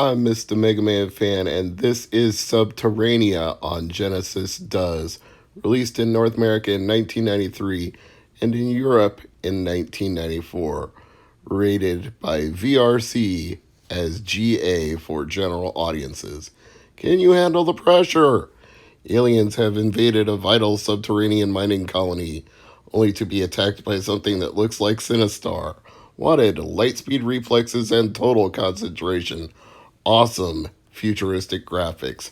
I'm Mr. MegaManFan, and this is Sub-Terrania on Genesis Does, released in North America in 1993 and in Europe in 1994, rated by VRC as GA for general audiences. Can you handle the pressure? Aliens have invaded a vital subterranean mining colony, only to be attacked by something that looks like Sinistar. Wanted light speed reflexes and total concentration. Awesome futuristic graphics.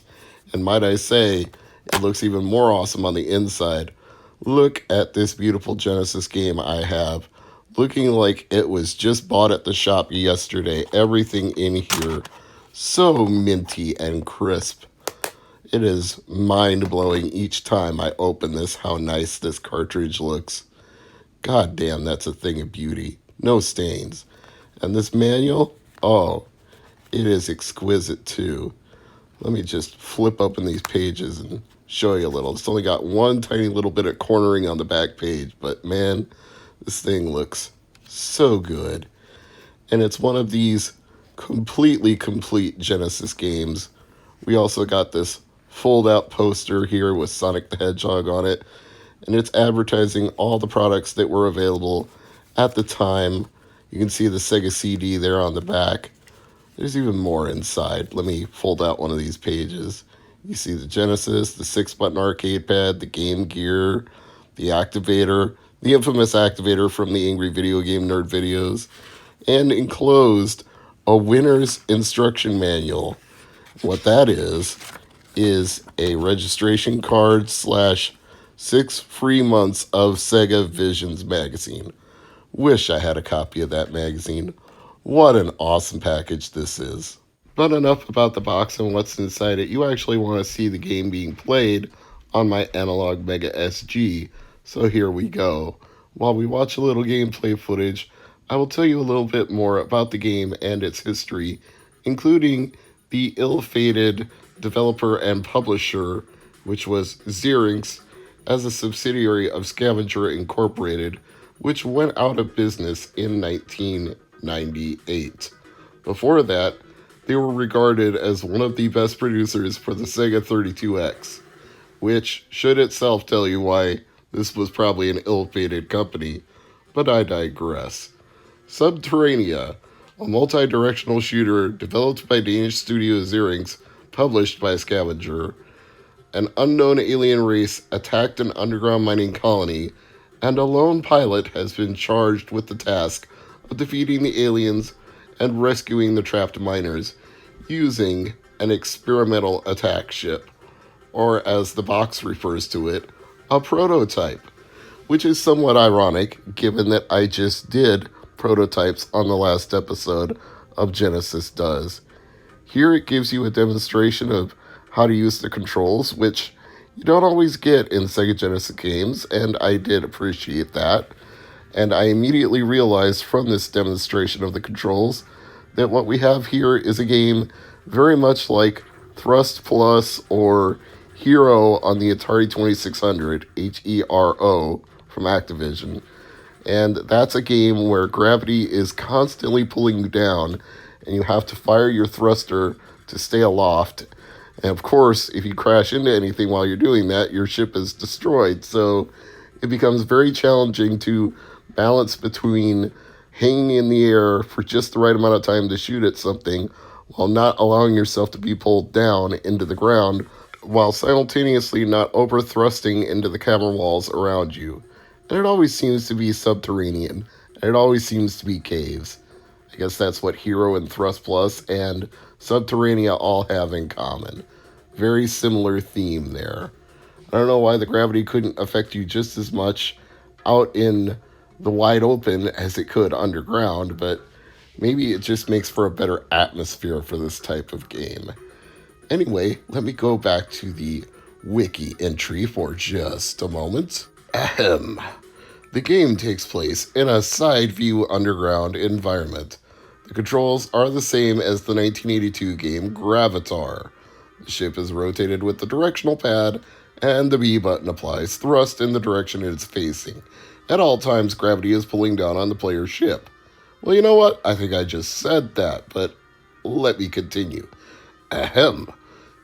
And might I say, it looks even more awesome on the inside. Look at this beautiful Genesis game I have. Looking like it was just bought at the shop yesterday. Everything in here so minty and crisp. It is mind-blowing each time I open this how nice this cartridge looks. God damn, that's a thing of beauty. No stains. And this manual, oh, it is exquisite too. Let me just flip open these pages and show you a little. It's only got one tiny little bit of cornering on the back page, but man, this thing looks so good. And it's one of these completely complete Genesis games. We also got this fold-out poster here with Sonic the Hedgehog on it, and it's advertising all the products that were available at the time. You can see the Sega CD there on the back. There's even more inside. Let me fold out one of these pages. You see the Genesis, the 6-button arcade pad, the Game Gear, the activator, the infamous activator from the Angry Video Game Nerd videos, and enclosed a winner's instruction manual. What that is a registration card / 6 free months of Sega Visions magazine. Wish I had a copy of that magazine. What an awesome package this is. But enough about the box and what's inside it. You actually want to see the game being played on my analog Mega SG. So here we go. While we watch a little gameplay footage, I will tell you a little bit more about the game and its history, including the ill-fated developer and publisher, which was Xerox, as a subsidiary of Scavenger Incorporated, which went out of business in 1998. Before that, they were regarded as one of the best producers for the Sega 32X, which should itself tell you why this was probably an ill-fated company, but I digress. Sub-Terrania, a multi-directional shooter developed by Danish studio Xerox, published by Scavenger. An unknown alien race attacked an underground mining colony, and a lone pilot has been charged with the task of defeating the aliens and rescuing the trapped miners using an experimental attack ship, or as the box refers to it, a prototype, which is somewhat ironic given that I just did prototypes on the last episode of Genesis Does. Here it gives you a demonstration of how to use the controls, which you don't always get in Sega Genesis games, and I did appreciate that. And I immediately realized from this demonstration of the controls that what we have here is a game very much like Thrust Plus or Hero on the Atari 2600, HERO, from Activision. And that's a game where gravity is constantly pulling you down, and you have to fire your thruster to stay aloft. And of course, if you crash into anything while you're doing that, your ship is destroyed. So it becomes very challenging to balance between hanging in the air for just the right amount of time to shoot at something while not allowing yourself to be pulled down into the ground, while simultaneously not over-thrusting into the camera walls around you. And it always seems to be subterranean, and it always seems to be caves. I guess that's what Hero and Thrust Plus and Sub-Terrania all have in common. Very similar theme there. I don't know why the gravity couldn't affect you just as much out in the wide open as it could underground, but maybe it just makes for a better atmosphere for this type of game. Anyway, let me go back to the wiki entry for just a moment. Ahem. The game takes place in a side-view underground environment. The controls are the same as the 1982 game Gravatar. The ship is rotated with the directional pad, and the B button applies thrust in the direction it is facing. At all times, gravity is pulling down on the player's ship. Well, you know what? I think I just said that, but let me continue. Ahem.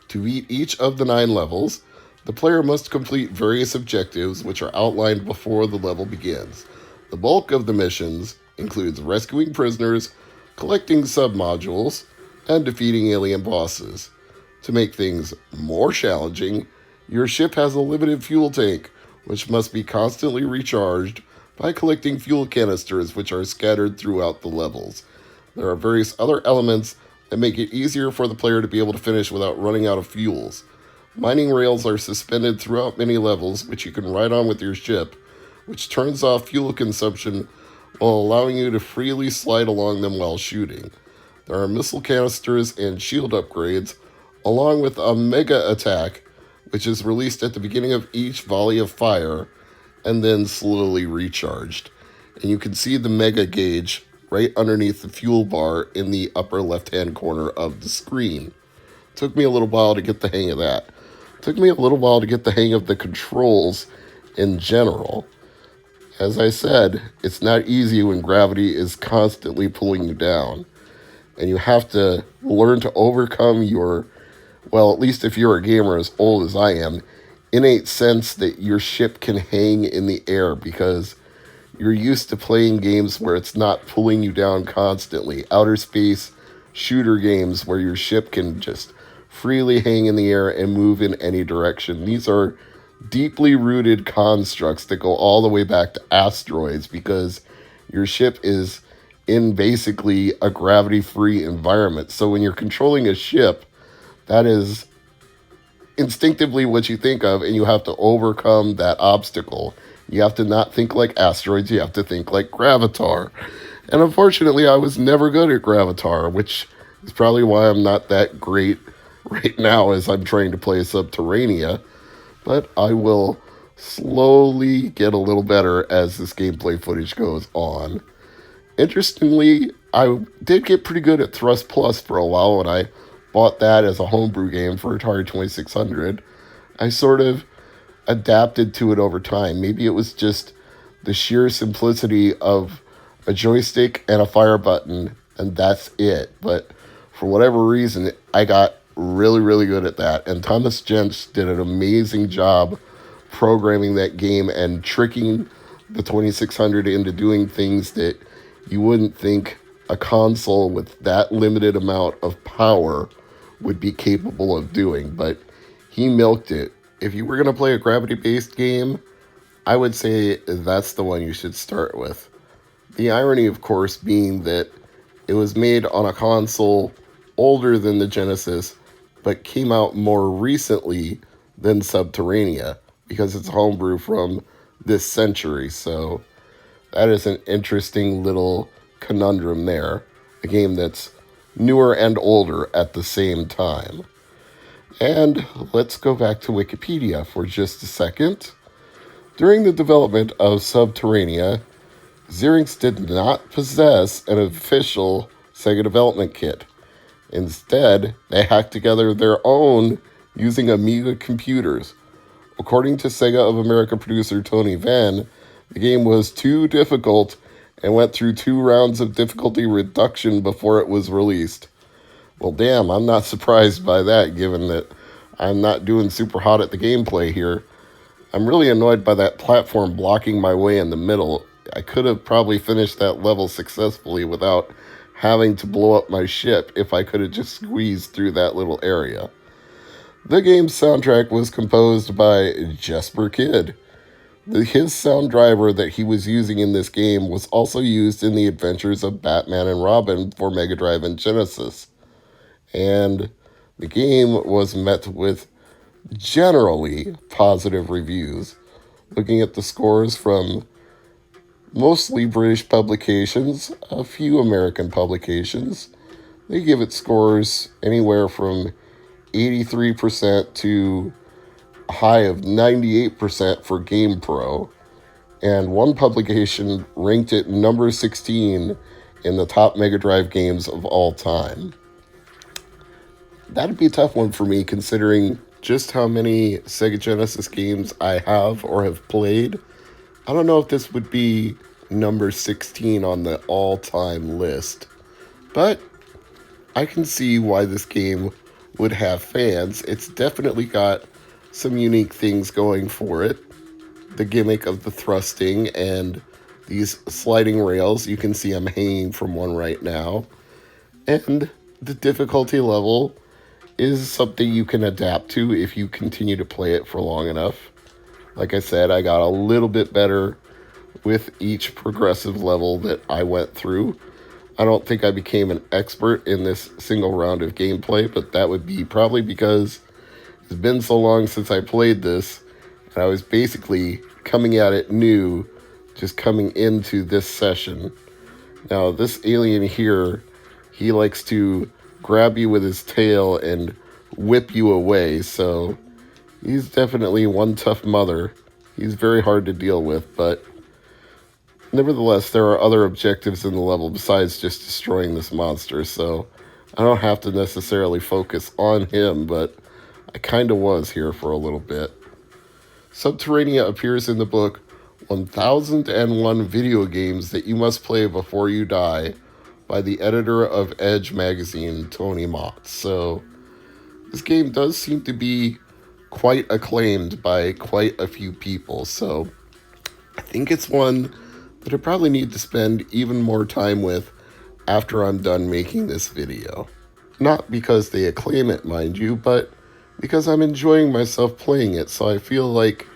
To beat each of the 9 levels, the player must complete various objectives which are outlined before the level begins. The bulk of the missions includes rescuing prisoners, collecting sub-modules, and defeating alien bosses. To make things more challenging, your ship has a limited fuel tank, which must be constantly recharged by collecting fuel canisters which are scattered throughout the levels. There are various other elements that make it easier for the player to be able to finish without running out of fuels. Mining rails are suspended throughout many levels, which you can ride on with your ship, which turns off fuel consumption while allowing you to freely slide along them while shooting. There are missile canisters and shield upgrades, along with a mega attack, which is released at the beginning of each volley of fire and then slowly recharged. And you can see the mega gauge right underneath the fuel bar in the upper left-hand corner of the screen. Took me a little while to get the hang of that. Took me a little while to get the hang of the controls in general. As I said, it's not easy when gravity is constantly pulling you down. And you have to learn to overcome your, well, at least if you're a gamer as old as I am, innate sense that your ship can hang in the air because you're used to playing games where it's not pulling you down constantly. Outer space shooter games where your ship can just freely hang in the air and move in any direction. These are deeply rooted constructs that go all the way back to asteroids because your ship is in basically a gravity-free environment. So when you're controlling a ship, that is instinctively what you think of, and you have to overcome that obstacle. You have to not think like asteroids, you have to think like Gravatar. And unfortunately, I was never good at Gravatar, which is probably why I'm not that great right now as I'm trying to play Sub-Terrania. But I will slowly get a little better as this gameplay footage goes on. Interestingly, I did get pretty good at Thrust Plus for a while when I bought that as a homebrew game for Atari 2600. I sort of adapted to it over time. Maybe it was just the sheer simplicity of a joystick and a fire button, and that's it. But for whatever reason, I got really, really good at that. And Thomas Jentz did an amazing job programming that game and tricking the 2600 into doing things that you wouldn't think a console with that limited amount of power would be capable of doing. But he milked it. If you were going to play a gravity-based game, I would say that's the one you should start with. The irony, of course, being that it was made on a console older than the Genesis, but came out more recently than Sub-Terrania, because it's homebrew from this century. So that is an interesting little conundrum there. A game that's newer and older at the same time. And let's go back to Wikipedia for just a second. During the development of Sub-Terrania, Xerix did not possess an official Sega development kit. Instead, they hacked together their own using Amiga computers. According to Sega of America producer Tony Vann, the game was too difficult and went through 2 rounds of difficulty reduction before it was released. Well, damn, I'm not surprised by that, given that I'm not doing super hot at the gameplay here. I'm really annoyed by that platform blocking my way in the middle. I could have probably finished that level successfully without having to blow up my ship if I could have just squeezed through that little area. The game's soundtrack was composed by Jesper Kyd. His sound driver that he was using in this game was also used in the adventures of Batman and Robin for Mega Drive and Genesis. And the game was met with generally positive reviews. Looking at the scores from mostly British publications, a few American publications, they give it scores anywhere from 83% to a high of 98% for GamePro. And one publication ranked it number 16 in the top Mega Drive games of all time. That'd be a tough one for me, considering just how many Sega Genesis games I have or have played. I don't know if this would be number 16 on the all-time list, but I can see why this game would have fans. It's definitely got some unique things going for it. The gimmick of the thrusting and these sliding rails. You can see I'm hanging from one right now. And the difficulty level is something you can adapt to if you continue to play it for long enough. Like I said, I got a little bit better with each progressive level that I went through. I don't think I became an expert in this single round of gameplay, but that would be probably because it's been so long since I played this, and I was basically coming at it new, just coming into this session. Now, this alien here, he likes to grab you with his tail and whip you away, so he's definitely one tough mother. He's very hard to deal with, but nevertheless, there are other objectives in the level besides just destroying this monster, so I don't have to necessarily focus on him, but I kind of was here for a little bit. Sub-Terrania appears in the book 1001 Video Games That You Must Play Before You Die by the editor of Edge magazine, Tony Mott. So this game does seem to be quite acclaimed by quite a few people, so I think it's one that I probably need to spend even more time with after I'm done making this video. Not because they acclaim it, mind you, but because I'm enjoying myself playing it, so I feel like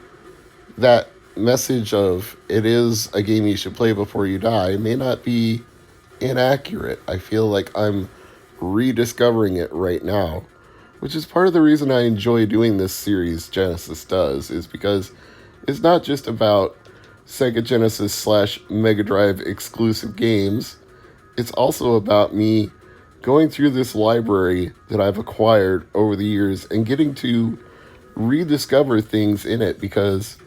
that message of it is a game you should play before you die may not be inaccurate. I feel like I'm rediscovering it right now, which is part of the reason I enjoy doing this series, Genesis Does, is because it's not just about Sega Genesis / Mega Drive exclusive games. It's also about me going through this library that I've acquired over the years and getting to rediscover things in it, because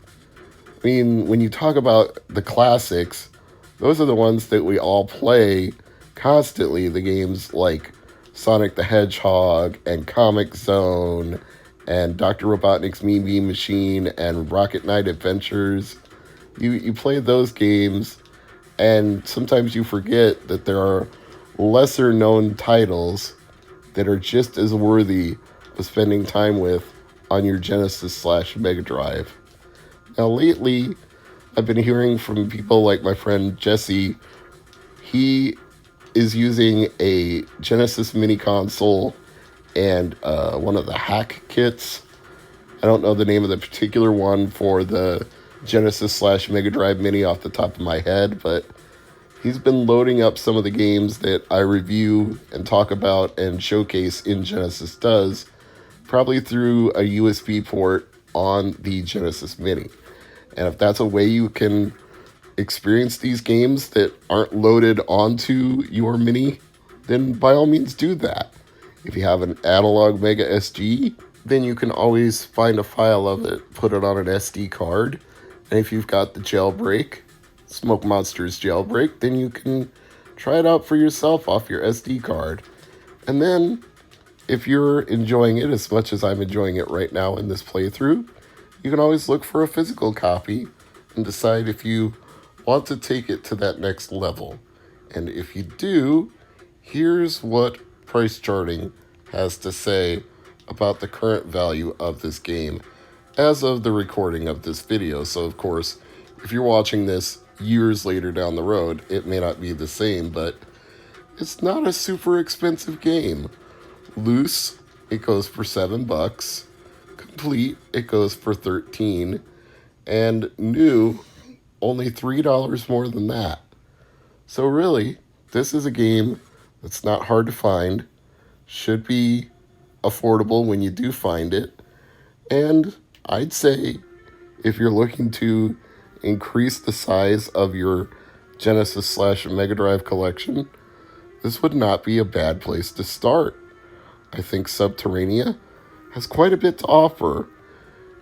I mean, when you talk about the classics, those are the ones that we all play constantly. The games like Sonic the Hedgehog and Comic Zone and Dr. Robotnik's Mean Bean Machine and Rocket Knight Adventures. You play those games, and sometimes you forget that there are lesser known titles that are just as worthy of spending time with on your Genesis / Mega Drive. Now lately, I've been hearing from people like my friend Jesse. He is using a Genesis mini console and one of the hack kits. I don't know the name of the particular one for the Genesis / Mega Drive Mini off the top of my head, but he's been loading up some of the games that I review and talk about and showcase in Genesis Does, probably through a USB port on the Genesis Mini. And if that's a way you can experience these games that aren't loaded onto your Mini, then by all means do that. If you have an analog Mega SG, then you can always find a file of it, put it on an SD card. And if you've got the jailbreak, Smoke Monsters jailbreak, then you can try it out for yourself off your SD card. And then, if you're enjoying it as much as I'm enjoying it right now in this playthrough, you can always look for a physical copy and decide if you want to take it to that next level. And if you do, here's what price charting has to say about the current value of this game as of the recording of this video. So of course, if you're watching this years later down the road, it may not be the same, but it's not a super expensive game. Loose, it goes for $7. Complete, it goes for $13. And new, only $3 more than that. So really, this is a game that's not hard to find, should be affordable when you do find it, and I'd say if you're looking to increase the size of your Genesis / Mega Drive collection, this would not be a bad place to start. I think Sub-Terrania has quite a bit to offer.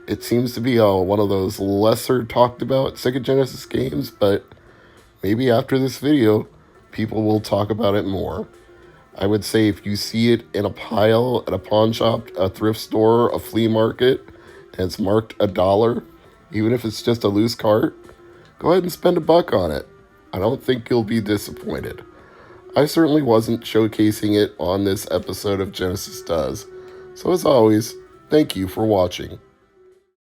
It seems to be one of those lesser talked about Sega Genesis games, but maybe after this video, people will talk about it more. I would say if you see it in a pile at a pawn shop, a thrift store, a flea market, and it's marked $1, even if it's just a loose cart, go ahead and spend $1 on it. I don't think you'll be disappointed. I certainly wasn't showcasing it on this episode of Genesis Does. So as always, thank you for watching.